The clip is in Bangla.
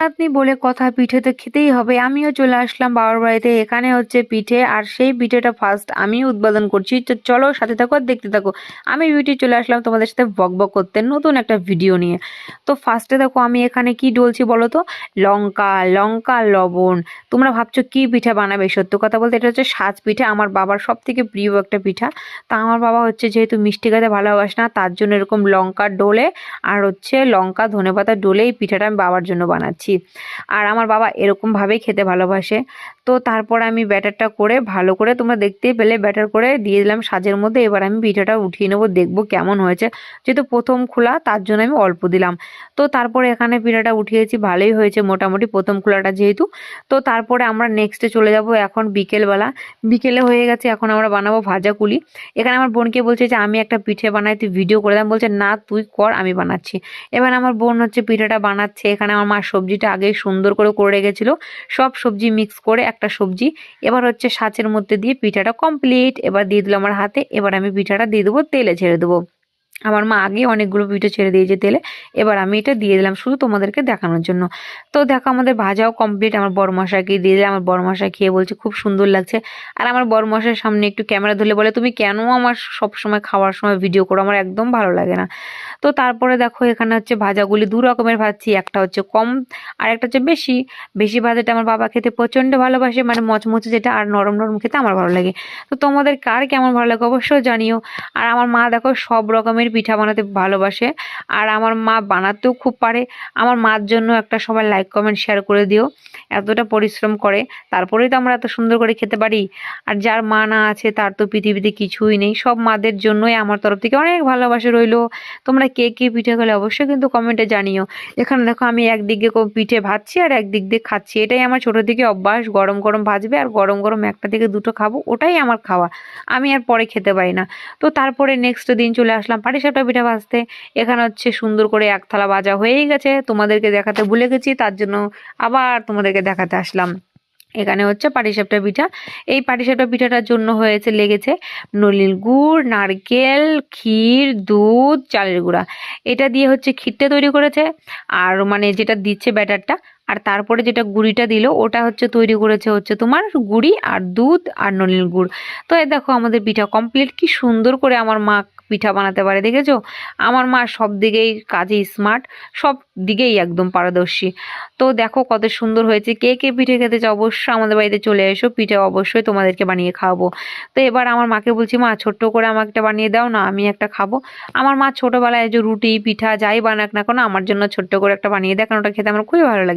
আপনি বলে কথা, পিঠে তো খেতেই হবে। আমিও চলে আসলাম বাবার বাড়িতে। এখানে হচ্ছে পিঠে, আর সেই পিঠেটা ফার্স্ট আমি উদ্বোধন করছি। তো চলো সাথে থাকো আর দেখতে থাকো। আমি বিউটি চলে আসলাম তোমাদের সাথে বকবক করতে নতুন একটা ভিডিও নিয়ে। তো ফার্স্টে দেখো আমি এখানে কি ডলছি বলো তো? লঙ্কা, লঙ্কা, লবণ। তোমরা ভাবছো কি পিঠা বানাবে? সত্য কথা বলতে এটা হচ্ছে সাজ পিঠা, আমার বাবার সব থেকে প্রিয় একটা পিঠা। তা আমার বাবা হচ্ছে যেহেতু মিষ্টি খেতে ভালোবাসে না, তার জন্য এরকম লঙ্কা ডলে আর হচ্ছে লঙ্কা ধনেপাতা ডলে এই পিঠাটা আমি বাবার জন্য বানাচ্ছি। আর আমার বাবা এরকম ভাবেই খেতে ভালোবাসে। তো তারপর আমি ব্যাটারটা করে ভালো করে, তোমরা দেখতেই পেলে, ব্যাটার করে দিয়ে দিলাম সাজের মধ্যে। এবার আমি পিঠাটা উঠিয়ে নেবো, দেখবো কেমন হয়েছে। যেহেতু প্রথম খোলা তার জন্য আমি অল্প দিলাম। তো তারপরে এখানে পিঠাটা উঠিয়েছি, ভালোই হয়েছে মোটামুটি প্রথম খোলাটা যেহেতু। তো তারপরে আমরা নেক্সটে চলে যাব এখন বিকেলবেলা। বিকেলে হয়ে গেছে, এখন আমরা বানাবো ভাজাকুলি। এখানে আমার বোনকে বলছে যে আমি একটা পিঠে বানাই, তুই ভিডিও করে দাম, বলছে না তুই কর, আমি বানাচ্ছি। এবার আমার বোন হচ্ছে পিঠাটা বানাচ্ছে। এখানে আমার মা সবজিটা আগেই সুন্দর করে রেখেছিল, সব সবজি মিক্স করে একটা সবজি। এবার হচ্ছে সাঁচের মধ্যে দিয়ে পিঠাটা কমপ্লিট। এবার দিয়ে দিল আমার হাতে। এবার আমি পিঠাটা দিয়ে দেবো, তেলে ছেড়ে দেবো। আমার মা আগে অনেকগুলো পিঠে ছেড়ে দিয়েছে তেলে। এবার আমি এটা দিয়ে দিলাম শুধু তোমাদেরকে দেখানোর জন্য। তো দেখো আমাদের ভাজাও কমপ্লিট, আমার বড়মশাইকে দিয়ে দিলাম। আমার বড়মশাই খেয়ে বলছে খুব সুন্দর লাগছে। আর আমার বড়মশাইয়ের সামনে একটু ক্যামেরা ধরলে বলে, তুমি কেন আমার সব সময় খাওয়ার সময় ভিডিও করো? আমার একদম ভালো লাগে না। তো তারপরে দেখো এখানে হচ্ছে ভাজাগুলি দু রকমের ভাজছি, একটা হচ্ছে কম আর একটা হচ্ছে বেশি। বেশি ভাজাটা আমার বাবা খেতে প্রচন্ড ভালোবাসে, মানে মচমচে যেটা, আর নরম নরম খেতে আমার ভালো লাগে। তো তোমাদের কার কেমন ভালো লাগে অবশ্যই জানিও। আর আমার মা দেখো সব রকমের পিঠা বানাতে ভালোবাসে, আর আমার মা বানাতেও খুব পারে। আমার মার জন্য একটা সবাই লাইক কমেন্ট শেয়ার করে দিও। এতটা পরিশ্রম করে, তারপরেই তো আমরা এত সুন্দর করে খেতে পারি। আর যার মা না আছে তার তো পৃথিবীতে কিছুই নেই। সব মাদের জন্যই আমার তরফ থেকে অনেক ভালোবাসা রইলো। তোমরা কে কে পিঠে খেলে অবশ্যই কিন্তু কমেন্টে জানিও। এখানে দেখো আমি একদিকে পিঠে ভাজছি আর একদিক দিয়ে খাচ্ছি। এটাই আমার ছোট থেকে অভ্যাস, গরম গরম ভাজবে আর গরম গরম একটা থেকে দুটো খাবো, ওটাই আমার খাওয়া। আমি আর পরে খেতে পারি না। তো তারপরে নেক্সট দিন চলে আসলাম পাটিসাপটা পিঠা ভাজতে। এখানে হচ্ছে সুন্দর করে এক থালা ভাজা হয়েই গেছে, তোমাদেরকে দেখাতে ভুলে গেছি, তার জন্য আবার তোমাদেরকে দেখাতে আসলাম। এখানে হচ্ছে পাটিসাপটা পিঠা। এই পাটিসাপটা পিঠাটার জন্য লেগেছে নলিন গুড়, নারকেল, ক্ষীর, দুধ, চালের গুঁড়া। এটা দিয়ে হচ্ছে ক্ষীরটা তৈরি করেছে, আর মানে যেটা দিচ্ছে ব্যাটারটা। আর তারপরে যেটা গুঁড়িটা দিল ওটা হচ্ছে তৈরি করেছে হচ্ছে তোমার গুঁড়ি আর দুধ আর নলিন গুড়। তো এই দেখো আমাদের পিঠা কমপ্লিট। কি সুন্দর করে আমার মা পিঠা বানাতে পারে দেখেছো? আমার মা সব দিকেই কাজে স্মার্ট, সব দিকেই একদম পারদর্শী। তো দেখো কত সুন্দর হয়েছে। কে কে পিঠে খেতে চাও অবশ্যই আমাদের বাড়িতে চলে এসো, পিঠে অবশ্যই তোমাদেরকে বানিয়ে খাওয়াবো। তো এবার আমার মাকে বলছি, মা ছোট্ট করে আমাকে একটা বানিয়ে দাও না, আমি একটা খাবো। আমার মা ছোটবেলায় যে রুটি পিঠা যাই বানাক না কেন আমার জন্য ছোট্ট করে একটা বানিয়ে দেয়, কারণ ওটা খেতে আমার খুবই ভালো লাগে।